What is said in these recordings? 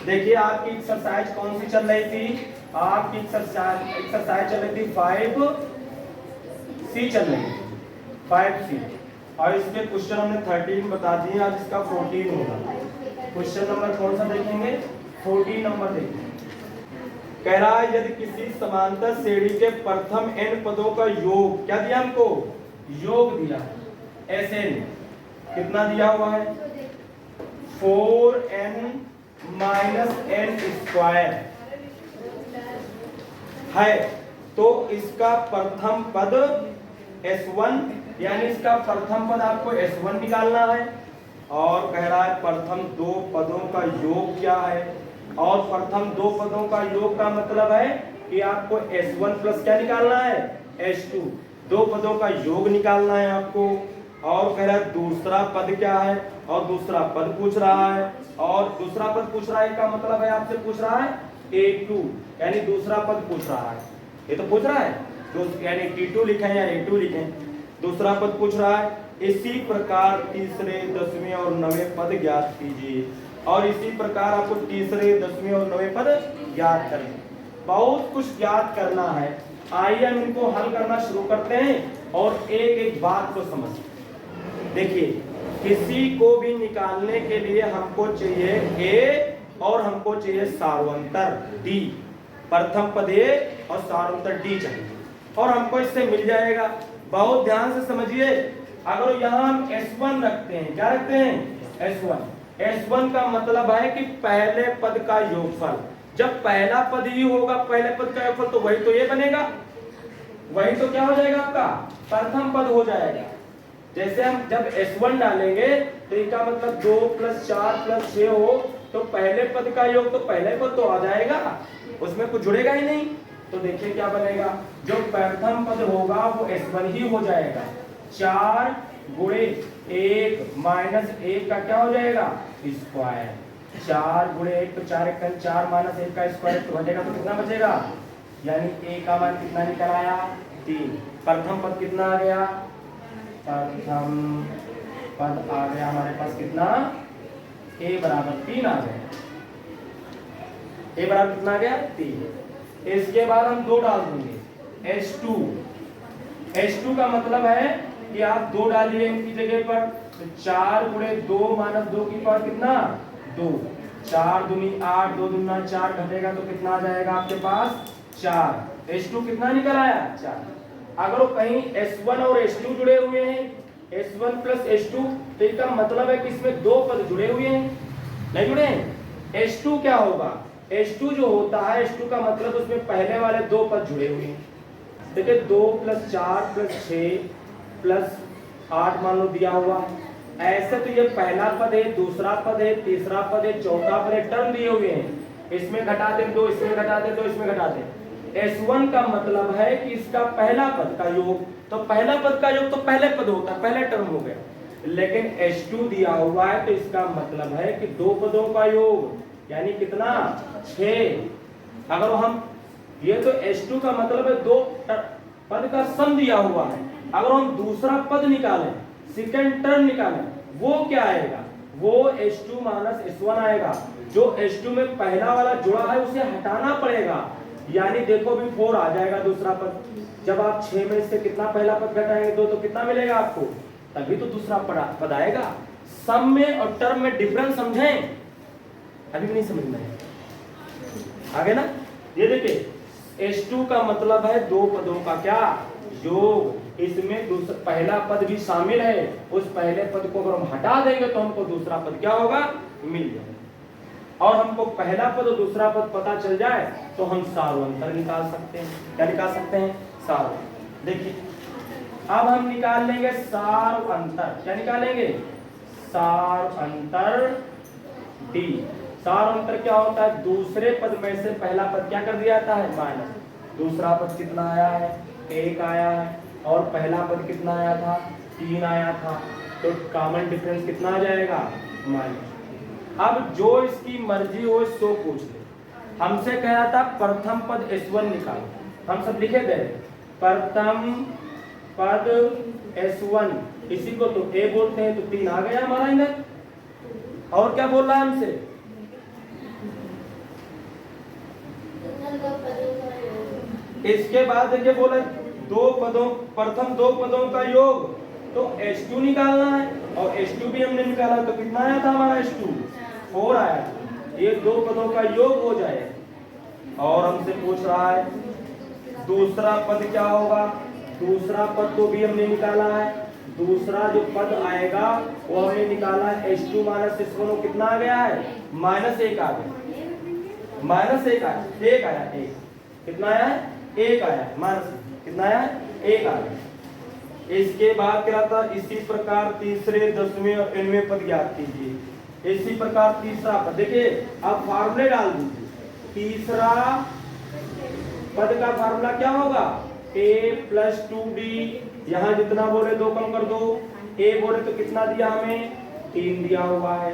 देखिए आपकी एक्सरसाइज कौन सी चल रही थी? आपकी एक्सरसाइज चल रही थी 5C चल रही थी, 5C। और इसके क्वेश्चन हमने 13 बता दिए, आज इसका 14 होगा। क्वेश्चन नंबर कौन सा देखेंगे? 14 नंबर देखेंगे। कह रहा है यदि किसी समांतर श्रेणी के प्रथम n पदों का योग, क्या दिया हमको? योग दिया है। Sn कितना दिया हुआ है? 4n माइनस n स्क्वायर है, तो इसका प्रथम पद S1, यानी इसका प्रथम पद आपको S1 निकालना है। और कह रहा है प्रथम दो पदों का योग क्या है? और प्रथम दो पदों का योग का मतलब है कि आपको S1 प्लस क्या निकालना है? S2। दो पदों का योग निकालना है आपको। और कह रहा है दूसरा पद क्या है? और दूसरा पद पूछ रहा है, और दूसरा पद पूछ रहा है का मतलब है आपसे पूछ रहा है A2, यानी दूसरा पद पूछ रहा है। ये तो पूछ रहा है यानी T2 लिखें या A2 लिखें, दूसरा पद पूछ रहा है। इसी प्रकार तीसरे, दसवें और नवें पद ज्ञात कीजिए। और इसी प्रकार आपको तीसरे, दसवें और नवें पद ज्ञात करें। बहुत कुछ ज्ञात करना है। आइए हम इनको हल करना शुरू करते हैं और एक एक बात को समझिए। देखिए, किसी को भी निकालने के लिए हमको चाहिए A और हमको चाहिए सार्वंतर D। प्रथम पद A और सार्वंतर D चाहिए, और हमको इससे मिल जाएगा। बहुत ध्यान से समझिए। अगर यहाँ हम S1 रखते हैं, क्या रखते हैं? S1। S1 का मतलब है कि पहले पद का योगफल। जब पहला पद ही होगा पहले पद का योगफल, तो वही तो ये बनेगा, वही तो क्या हो जाएगा आपका? प्रथम पद हो जाएगा। जैसे हम जब S1 डालेंगे तो इसका मतलब 2 + 4 + 6 हो, तो पहले पद का योग तो पहले पद तो आ जाएगा, उसमें कुछ जुड़ेगा ही नहीं। तो देखिए क्या बनेगा, जो प्रथम पद होगा वो S1 ही हो जाएगा। 4 गुणे 1 माइनस 1 का क्या हो जाएगा? स्क्वायर। 4 गुणे 1 तो 4 × 4 माइनस 1 का स्क्वायर तो बचेगा, तो कितना बचेगा? यानी A का मान कितना निकल आया? 3। प्रथम पद कितना आ गया? प्रथम पद आ गया हमारे पास कितना? A बराबर 3 आ गया। A बराबर कितना आ गया? 3। इसके बाद हम 2 डाल देंगे, S2। S2 का मतलब है कि आप 2 डालिए इनकी जगह पर, तो 4 गुणे 2 माइनस 2 की पावर कितना? 2। 4 दूनी 8, 2 दूना 4, घटेगा तो कितना आ जाएगा आपके पास? 4। S2 कितना निकल आया? 4। अगर वो कहीं S1 और S2 जुड़े हुए हैं, S1 + S2, तो इसका मतलब है कि इसमें 2 पद जुड़े हुए हैं। नहीं जुड़े हैं? S2 क्या होगा? S2 जो होता है, S2 का मतलब उसमें पहले वाले 2 पद जुड़े हुए हैं। देखिए 2 + 4 + 6 + 8 मान लो दिया हुआ। ऐसे तो ये पहला पद है, दूसरा पद है, तीसरा पद है, चौथा पद है, टर्म दिए हुए हैं। इसमें घटा दे 2, इसमें घटा दे 2, इसमें घटा दे। S1 का मतलब है कि इसका पहला पद का योग, तो पहला पद का योग तो पहले पद होता है, पहले टर्म हो गया। लेकिन S2 दिया हुआ है, तो इसका मतलब है कि 2 पदों का योग, यानी कितना? 6। अगर हम ये तो S2 का मतलब है 2 पद का सम दिया हुआ है। अगर हम दूसरा पद निकालें, सेकंड टर्म निकालें, वो क्या आएगा? वो S2 - S1 आएगा। जो S2 में पहला वाला जुड़ा है उसे हटाना पड़ेगा, यानी देखो भी 4 आ जाएगा दूसरा पद। जब आप 6 में से कितना पहला पद घटाएंगे? 2, तो कितना मिलेगा आपको? तभी तो दूसरा पद आएगा। सम में और टर्म में डिफरेंस समझें, अभी भी नहीं समझ में आगे ना। ये देखिए S2 का मतलब है 2 पदों का क्या? योग। इसमें दूसरा पहला पद भी शामिल है। उस पहले पद को अगर हम हटा देंगे तो हमको दूसरा पद क्या होगा? मिल जाएगा। और हमको पहला पद और दूसरा पद पता चल जाए तो हम सार्वंतर निकाल सकते हैं। क्या निकाल सकते हैं? सार्वंतर। देखिए अब हम निकाल लेंगे सार्वंतर। क्या निकालेंगे? सार्वंतर D। सार्वंतर क्या होता है? दूसरे पद में से पहला पद क्या कर दिया जाता है? माइनस। दूसरा पद कितना आया है? 1 आया है। और पहला पद कितना आया था? 3 आया था। तो कॉमन डिफरेंस कितना आ जाएगा? माइनस। अब जो इसकी मर्जी हो सो पूछ ले। हमसे कह रहा था प्रथम पद S1 निकालो, हम सब लिखे थे प्रथम पद S1, इसी को तो A बोलते हैं। तो 3 आ गया हमारा इधर। और क्या बोल रहा है हमसे? इसके बाद देखिए बोला प्रथम दो पदों का योग, तो H2 निकालना है और H2 भी हमने निकाला तो कितना आया था हमारा H2 4 आया था। ये दो पदों का योग हो जाए। और हमसे पूछ रहा है दूसरा पद क्या होगा, दूसरा पद तो भी हमने निकाला है, दूसरा जो पद आएगा वो हमने निकाला है H2 माइनस H1 कितना आ गया है -1 आ गया, -1 आया, 1 आया, 1 कितना आया है 1 आया, माइनस कितना आया 1 आ गया। इसके बाद क्या था, इसी प्रकार तीसरे 10वें और 11वें पद ज्ञात कीजिए। इसी प्रकार तीसरा पद देखिए, अब फार्मूले डाल दीजिए। तीसरा पद का फार्मूला क्या होगा, a + 2d, यहाँ जितना बोले 2 कम कर दो, a बोले तो कितना दिया हमें 3 दिया हुआ है,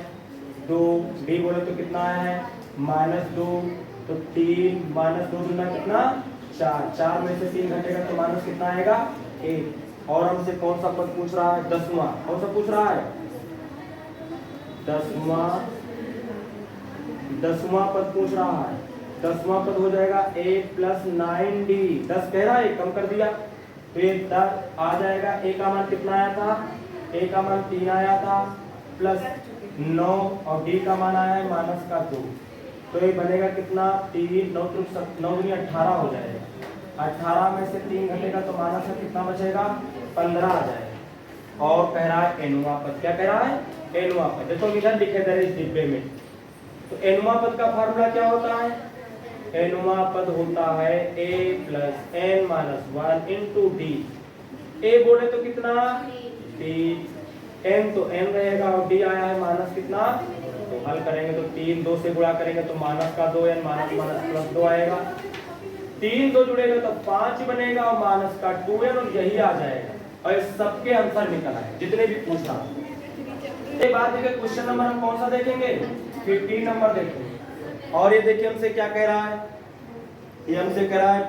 2 d बोले तो कितना आया है -2, तो 3 -2 दूना कितना 4, 4 में से 3 घटेगा तो माइनस कितना आएगा 1। और हमसे कौन सा पद पूछ रहा है, 10वां, कौन सा पूछ रहा है 10वां पद पूछ रहा है। 10वां पद हो जाएगा a + 9d, 10 कह रहा है कम कर दिया तो ये 10 आ जाएगा। a का मान कितना आया था, a का मान 3 आया था प्लस 9 और d का मान आया है -2, तो ये बनेगा कितना 3 9 9 18 हो जाएगा। 18 में से 3 घटेगा तो माइनस में कितना बचेगा 15 आ जाएगा। और कह रहा है एनवां पद, क्या कह रहा है एनवां पद, देखो इधर लिखे दे इस डिब्बे में। तो एनवां पद का फार्मूला क्या होता है, एनवां पद होता है a + n - 1 × d। a बोले तो कितना d, n तो n रहेगा और d आया है माइनस कितना, तो हल करेंगे तो 3 2 से गुणा करेंगे तो -2n -2 आएगा, 3 2 जुड़ेगा तो 5 बनेगा और -2n और यही आ जाएगा। और इस सबके आंसर निकल आए जितने भी पूछा। ये बात देखिए क्वेश्चन नंबर हम कौन सा देखेंगे 15 नंबर देखेंगे। और ये देखिए हमसे क्या कह रहा है, ये हमसे कह रहा है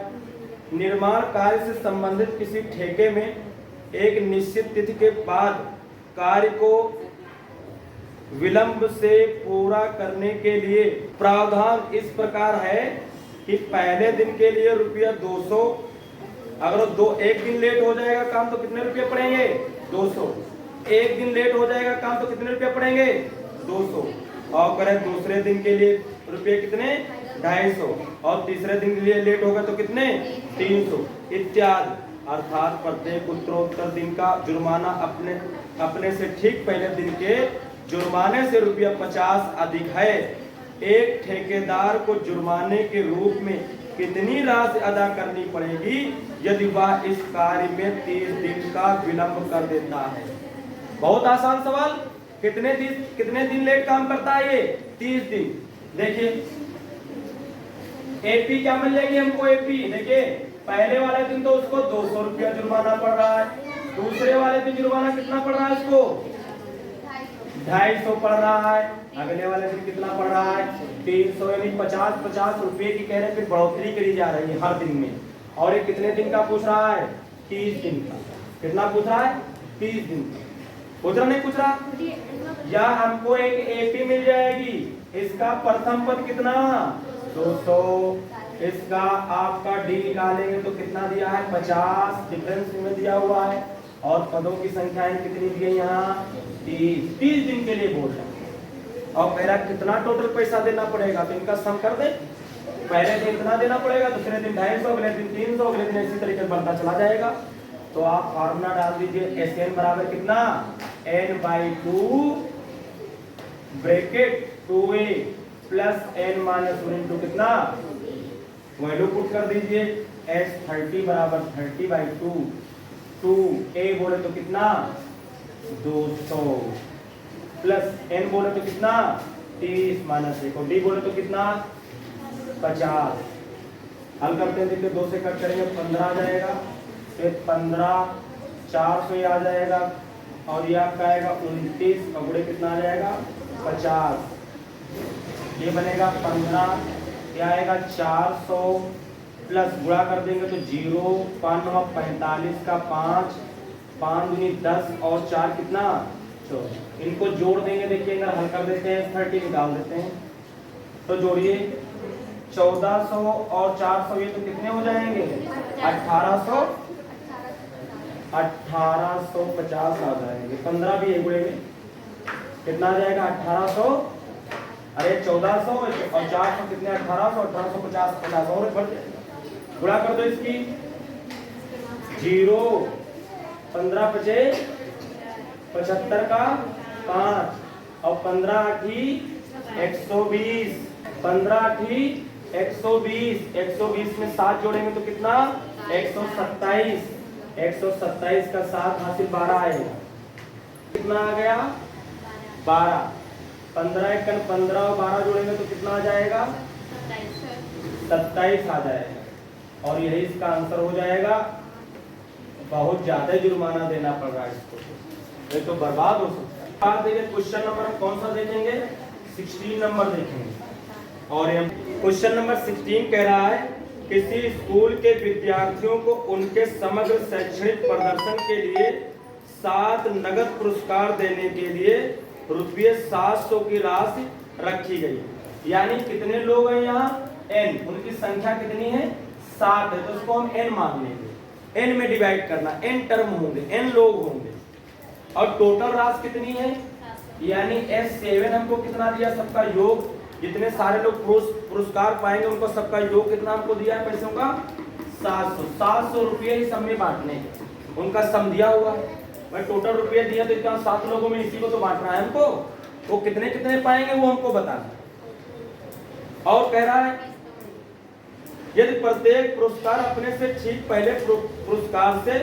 निर्माण कार्य से संबंधित किसी ठेके में एक निश्चित तिथि के बाद कार्य को विलंब से पूरा करने के लिए प्रावधान इस प्रकार है कि पहले दिन के लिए ₹200, अगर एक दिन लेट हो जाएगा काम तो कितने रुपये पड़ेंगे 200, एक दिन लेट हो जाएगा काम तो कितने रुपये पड़ेंगे 200, और करें दूसरे दिन के लिए रुपये कितने 250, और तीसरे दिन के लिए लेट होगा तो कितने 300 इत्यादि। अर्थात प्रत्येक उत्तरोत्तर दिन का जुर्माना अपने से ठीक पहले दिन के जुर्माने से ₹50 अधिक है। एक ठेकेदार को जुर्माने के रूप में कितनी राशि अदा करनी पड़ेगी यदि वह इस कार्य में 30 दिन का विलंब कर देता है। बहुत आसान सवाल, कितने दिन लेट काम करता है ये 30 दिन। देखिए एपी क्या मिल जाएगी हमको, एपी देखिए पहले वाले दिन तो उसको 200 रुपया जुर्माना पड़ रहा है, दूसरे वाले दिन जुर्माना कितना पड़ रहा है उसको 250 पड़ रहा है, अगले वाले दिन कितना पड़ रहा है 300, यानी 50 रुपए की कह रहे फिर बढ़ोतरी करी जा रही है हर दिन में। और ये कितने दिन का पूछ रहा है 30 दिन का। कितना पूछ रहा है 30 दिन का। पूछ रहा नहीं पूछ रहा, या हमको एक एपी मिल जाएगी, इसका प्रथम पद कितना 200, इसका आपका डी निकालेंगे तो कितना दिया है 50, डिफरेंस में दिया हुआ है, और पदों की संख्याएं कितनी दी है यहाँ 30 दिन के लिए बोल रहे हैं। और पहला कितना टोटल पैसा देना पड़ेगा तो इनका सम कर दे, पहले दिन इतना देना पड़ेगा, दूसरे दिन 250, अगले दिन 300, अगले दिन इसी तरीके से बढ़ता चला जाएगा। तो आप फार्मूला डाल दीजिए SN बराबर कितना n/2 bracket 2a plus n minus 1 into कितना वैल्यू पुट कर दीजिए S30 बराबर 30/2, 2a बोले तो कितना 200 प्लस n बोले तो कितना 30 माइनस 1 और d बोले तो कितना 50। हल करते हैं, देखिए 2 से कट करेंगे 15 आ जाएगा, फिर 15 400 आ जाएगा, और ये आपका आएगा 29 और गुणे कितना आ जाएगा 50, ये बनेगा 15, क्या आएगा 400 प्लस गुणा कर देंगे तो 0 5 9 45 का 5 5 दूनी 10 और 4 कितना 14, इनको जोड़ देंगे। देखिए अगर हल कर देते हैं 30 निकाल देते हैं तो जोड़िए 1400 और 400 ये तो कितने हो जाएंगे? 1850 आ जाएंगे। 15 भी एक गुणे में कितना आ जाएगा? 1800। अरे 1400 और 400 कितने? 1800, 1850, 50 और बढ़ जाएगा। गुणा कर दो इसकी। 0 15 पचे 75 का 5 और 15 आठी 120, 15 आठी 120, 120 में 7 जोड़ेंगे तो कितना? 127, 127 का 7 हासिल 12 आएगा। कितना आ गया? 12। 15 एकन 15 और 12 जोड़ेंगे तो कितना आ जाएगा? 27 आ जाएगा। और यही इसका आंसर हो जाएगा। बहुत ज्यादा जुर्माना देना पड़ रहा है इसको, ये तो बर्बाद हो सकता है। बात देखिए क्वेश्चन नंबर कौन सा देखेंगे? 16 नंबर देखेंगे। और क्वेश्चन नंबर 16 कह रहा है किसी स्कूल के विद्यार्थियों को उनके समग्र शैक्षणिक प्रदर्शन के लिए 7 नगद पुरस्कार देने के लिए रुपये 700 की राशि रखी गई। यानी कितने लोग हैं यहाँ? n। उनकी संख्या कितनी है? 7 है, तो उसको हम n मान लेंगे। n में डिवाइड करना, n टर्म होंगे, n लोग होंगे। और टोटल राशि कितनी है? यानी S7 हमको कितना दिया? सबका योग, जितने सारे लोग पुरस्कार पाएंगे उनको सबका योग कितना हमको दिया है पैसों का? 700। 700 रुपये ही सब में बांटने, उनका सम दिया हुआ है। भाई टोटल रुपये दिया तो इतना 7 लोगों में इसी को तो बांटना है हमको। वो कितने कितने पाएंगे वो हमको बताना। और कह रहा है यदि प्रत्येक पुरस्कार अपने से ठीक पहले पुरस्कार से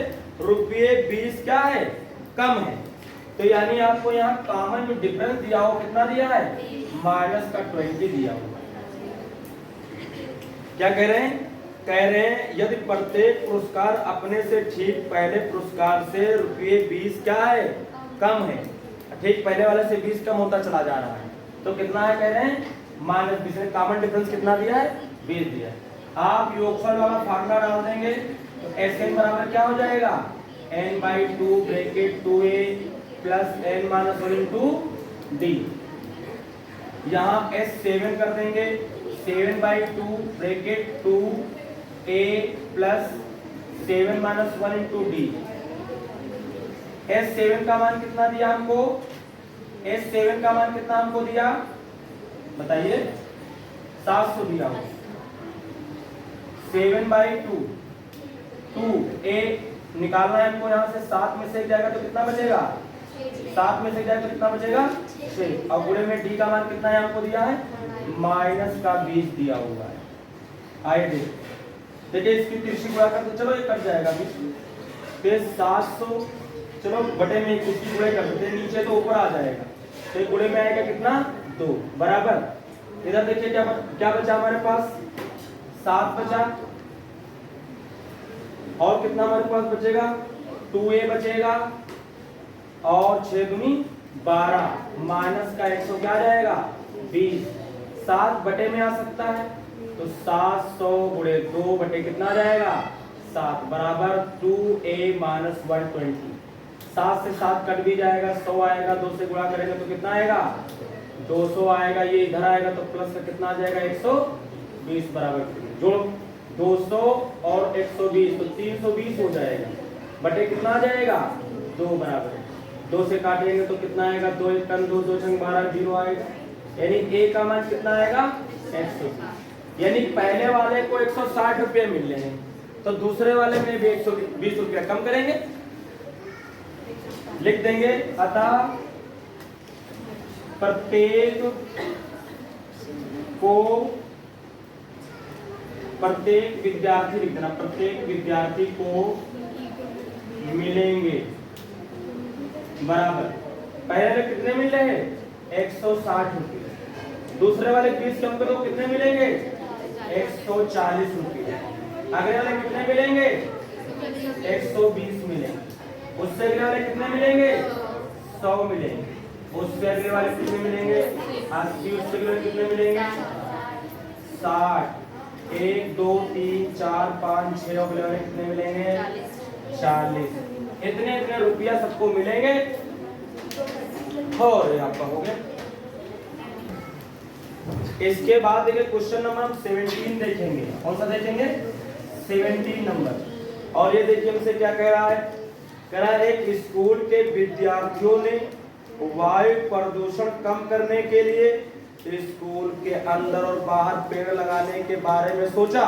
रुपये 20 क्या है? कम है। तो यानी आपको यहाँ कॉमन जो डिफरेंस दिया हो कितना दिया है? माइनस का 20 दिया हुआ। क्या कह रहे हैं? कह रहे हैं यदि प्रत्येक पुरस्कार अपने से ठीक पहले पुरस्कार से रुपये 20 क्या है? कम है। ठीक पहले वाले से 20 कम होता चला जा रहा है तो कितना है? कह रहे हैं माइनस 20। कॉमन डिफरेंस कितना दिया है? 20 दिया है। आप योगफल वाला फार्मूला डाल देंगे तो Sn बराबर क्या हो जाएगा? n/2 bracket 2a plus n-1 into d। यहाँ S7 कर देंगे 7/2 bracket 2a plus 7-1 into d। S7 का मान कितना दिया हमको? S7 का मान कितना हमको दिया बताइए? 700 दिया हो। 7/2 2a निकालना है हमको। यहाँ से 7 में से जाएगा तो कितना बचेगा? 7 में से जाएगा तो कितना बचेगा? 6। और गुणे में d का मान कितना है हमको दिया है? माइनस का 20 दिया हुआ है। आइए देखिए इसकी तिरछी गुणा कर, तो चलो ये कट जाएगा 20। फिर 700 चलो बटे में इसकी गुणे कर देते हैं, नीचे तो ऊपर आ जाएगा। तो गुणे में आएगा कितना? 2 बराबर। इधर देखिए क्या बचा हमारे पास? 7 बचा। और कितना हमारे पास बचेगा? 2a बचेगा और 6 दूनी 12 माइनस का 100 क्या आ जाएगा? 20। 7 बटे में आ सकता है तो 700 गुणे 2 बटे कितना आ जाएगा? 7 बराबर 2a माइनस 120। 7 से 7 कट भी जाएगा, 100 आएगा। 2 से गुणा करेंगे तो कितना आएगा? 200 आएगा। ये इधर आएगा तो प्लस का कितना आ जाएगा? 120 बराबर जोड़ो 200 और 120 तो 320 हो जाएगा। बटे कितना आ जाएगा? 2 बराबर। 2 से काटेंगे तो कितना आएगा? 2 1 2 2 6 12 0 आएगा। यानी a का मान कितना आएगा? 120। यानी पहले वाले को 160 रुपये मिल रहे हैं तो दूसरे वाले में भी 120 रुपया कम करेंगे, लिख देंगे। अतः प्रत्येक विद्यार्थी लिख देना, प्रत्येक विद्यार्थी को मिलेंगे बराबर। पहले कितने मिल रहे हैं? 160 रुपये। दूसरे वाले 20 कम करो कितने मिलेंगे? 140 रुपये। अगले वाले कितने मिलेंगे? 120 मिलेंगे। उससे अगले वाले कितने मिलेंगे? 100 मिलेंगे। उससे अगले वाले कितने मिलेंगे? 80। उससे अगले वाले कितने मिलेंगे? 60। 1 2 3 4 5 6 अगले वाले कितने मिलेंगे? 40। इतने रुपया सबको मिलेंगे। और आपका हो गया। इसके बाद देखिए क्वेश्चन नंबर हम 17 देखेंगे। कौन सा देखेंगे? 17 नंबर। और ये देखिए हमसे क्या कह रहा है, कह रहा है एक स्कूल के विद्यार्थियों ने वायु प्रदूषण कम करने के लिए स्कूल के अंदर और बाहर पेड़ लगाने के बारे में सोचा।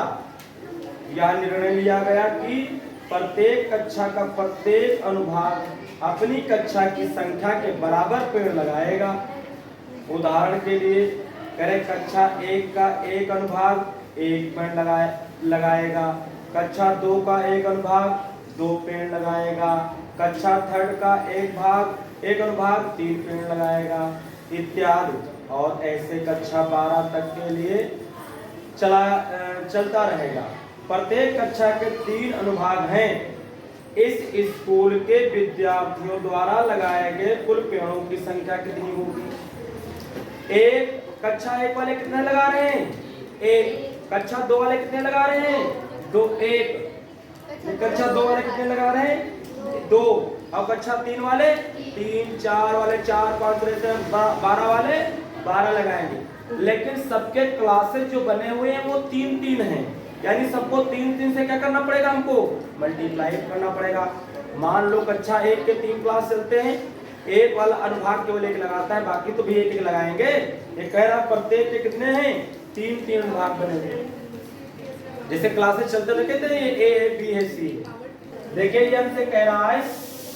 यह निर्णय लिया गया कि प्रत्येक कक्षा का प्रत्येक अनुभाग अपनी कक्षा की संख्या के बराबर पेड़ लगाएगा। उदाहरण के लिए करें, कक्षा 1 का एक अनुभाग 1 पेड़ लगाएगा, कक्षा 2 का एक अनुभाग 2 पेड़ लगाएगा, कक्षा 3 का एक अनुभाग 3 पेड़ लगाएगा, इत्यादि। और ऐसे कक्षा 12 तक के लिए चलता रहेगा। प्रत्येक कक्षा के 3 अनुभाग हैं। इस स्कूल के विद्यार्थियों द्वारा लगाए गए कुल पेड़ों की संख्या कितनी होगी? एक कक्षा 1 वाले कितने लगा रहे हैं? 1। कक्षा 2 वाले कितने लगा रहे हैं? 2। 1। कक्षा 2 वाले कितने लगा रहे हैं? 2। अब कक्षा 3 वाले 3, 4 वाले 4, 5 12 वाले 12 लगाएंगे। लेकिन सबके क्लासेस जो बने हुए हैं वो 3-3 हैं, यानी सबको 3-3 से क्या करना पड़ेगा? हमको मल्टीप्लाई करना पड़ेगा। मान लो कक्षा 1 के 3 क्लास चलते हैं, एक वाला अनुभाग केवल 1 लगाता है, बाकी तो भी 1-1 लगाएंगे। ये कह रहा प्रत्येक के कितने हैं? 3-3 अनुभाग बने हुए। जैसे क्लासेस चलते रहते हैं, ये A है, B है, C है। देखिए ये हमसे कह रहा है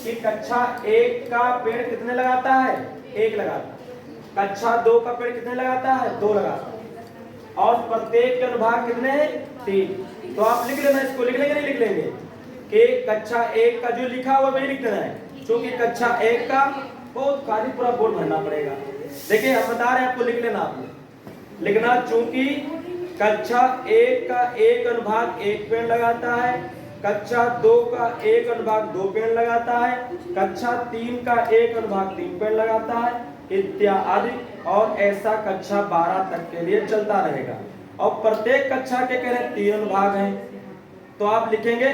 कि कक्षा 1 का पेड़ कितने लगाता है? 1 लगाता है। कक्षा 2 का पेड़ कितने लगाता है? 2 लगाता है। और प्रत्येक के अनुभाग कितने हैं? 3। तो आप लिख लेना, इसको लिख लेंगे नहीं लिख लेंगे कि कक्षा 1 का जो लिखा हुआ वही लिख देना है, क्योंकि कक्षा 1 का बहुत खाली पूरा बोर्ड भरना पड़ेगा। देखिए हम बता रहे हैं आपको, लिख लेना, आपने लिखना, चूंकि कक्षा 1 का एक अनुभाग 1 पेड़ लगाता है, कक्षा 2 का एक अनुभाग 2 पेड़ लगाता है, कक्षा 3 का एक अनुभाग 3 पेड़ लगाता है, इत्यादि। और ऐसा कक्षा 12 तक के लिए चलता रहेगा। और प्रत्येक कक्षा के कह रहे 3 अनुभाग हैं, तो आप लिखेंगे,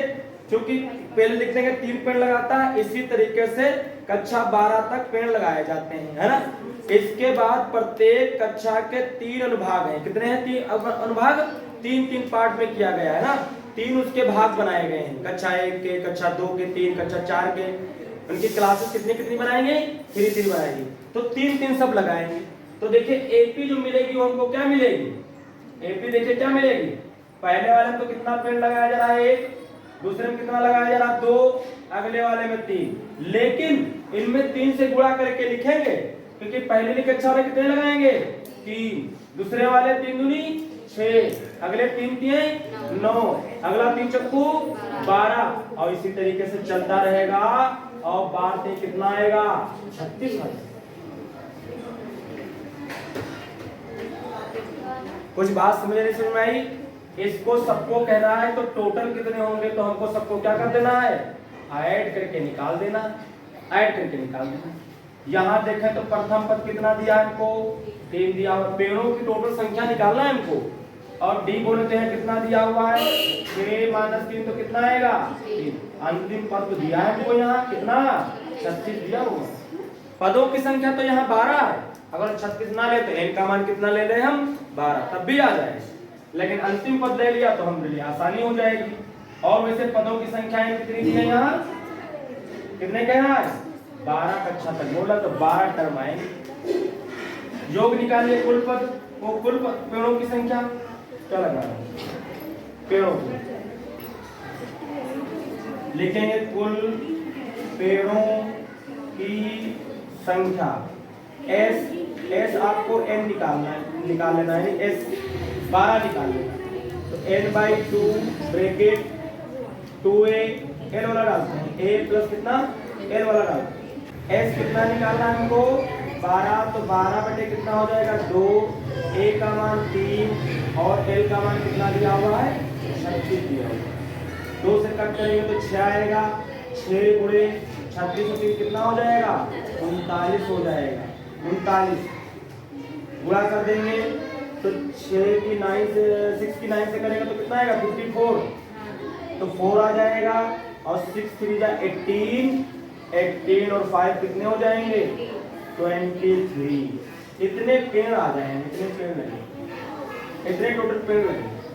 क्योंकि पहले लिख देंगे 3 पेड़ लगाता है, इसी तरीके से कक्षा 12 तक पेड़ लगाए जाते हैं, है ना। इसके बाद प्रत्येक कक्षा के 3 अनुभाग हैं। कितने हैं? 3 अनुभाग, 3-3 पार्ट में किया गया है ना। 3 उसके भाग बनाए गए हैं, कक्षा 1 के, कक्षा 2 के, 3, कक्षा 4 के। उनकी क्लासेस कितनी बनाएंगे? 3-3 बनाएंगे। तो 3-3 सब लगाएंगे। तो देखिए एपी जो मिलेगी वो हमको क्या मिलेगी? एपी देखिए क्या मिलेगी? पहले वाले में तो कितना पेड़ लगाया जा रहा है? 1। दूसरे में कितना लगाया जा रहा है? 2। अगले वाले में 3। लेकिन इनमें 3 से गुणा करके लिखेंगे, क्योंकि पहले वाली कक्षा में कितने लगाएंगे? 3। दूसरे वाले 3 दूनी 6, अगले 3 3 9, अगला 3 चक्कू 12। और इसी तरीके से चलता रहेगा। और 12 से कितना आएगा? 36 आएगा। कुछ बात समझ नहीं आई? इसको सबको कह रहा है, तो टोटल कितने होंगे? तो हमको सबको क्या कर देना है? ऐड करके निकाल देना, ऐड करके निकाल देना। यहाँ देखें तो प्रथम पद कितना दिया है हमको? 3 दिया हुआ। पेड़ों की टोटल संख्या निकालना है हमको। और डी बोलते हैं कितना दिया हुआ है? 6 - 3 तो कितना आएगा? 3। अंतिम पद तो दिया है हमको यहाँ कितना? 36 दिया हुआ। पदों की संख्या तो यहाँ 12 है। अगर 36 ना ले तो n का मान कितना ले लें हम? 12, तब भी आ जाएगा। लेकिन अंतिम पद ले लिया तो हम लिए आसानी हो जाएगी। और वैसे पदों की संख्याएं कितनी दी है यहाँ? कितने कहना है? 12 कक्षा तक बोला तो 12 टर्म आएंगे। योग निकालिए कुल पद, वो कुल पेड़ों की संख्या क्या लगा? पेड़ों की लिखेंगे कुल पेड़ों की संख्या। एस आपको n निकाल लेना है, एस 12 निकाल लेना। तो n/2 ब्रैकेट 2a n वाला डालते हैं, a प्लस कितना? n वाला डालते हैं। s कितना निकालना है हमको? 12। तो 12 बटे कितना हो जाएगा? 2। a का मान 3 और l का मान कितना दिया हुआ है? 36 दिया हुआ है। 2 से कट करेंगे तो 6 आएगा। 6 गुणे 36 कितना हो जाएगा? 39 हो जाएगा। 39 गुणा कर देंगे तो 6 की 9 से करेंगे तो कितना आएगा? 54। तो 4 आ जाएगा और 6 3 जा 18 और 5 कितने हो जाएंगे? 23। इतने पेड़ आ जाएंगे, इतने पेड़ लगेंगे। इतने टोटल पेड़ लगे।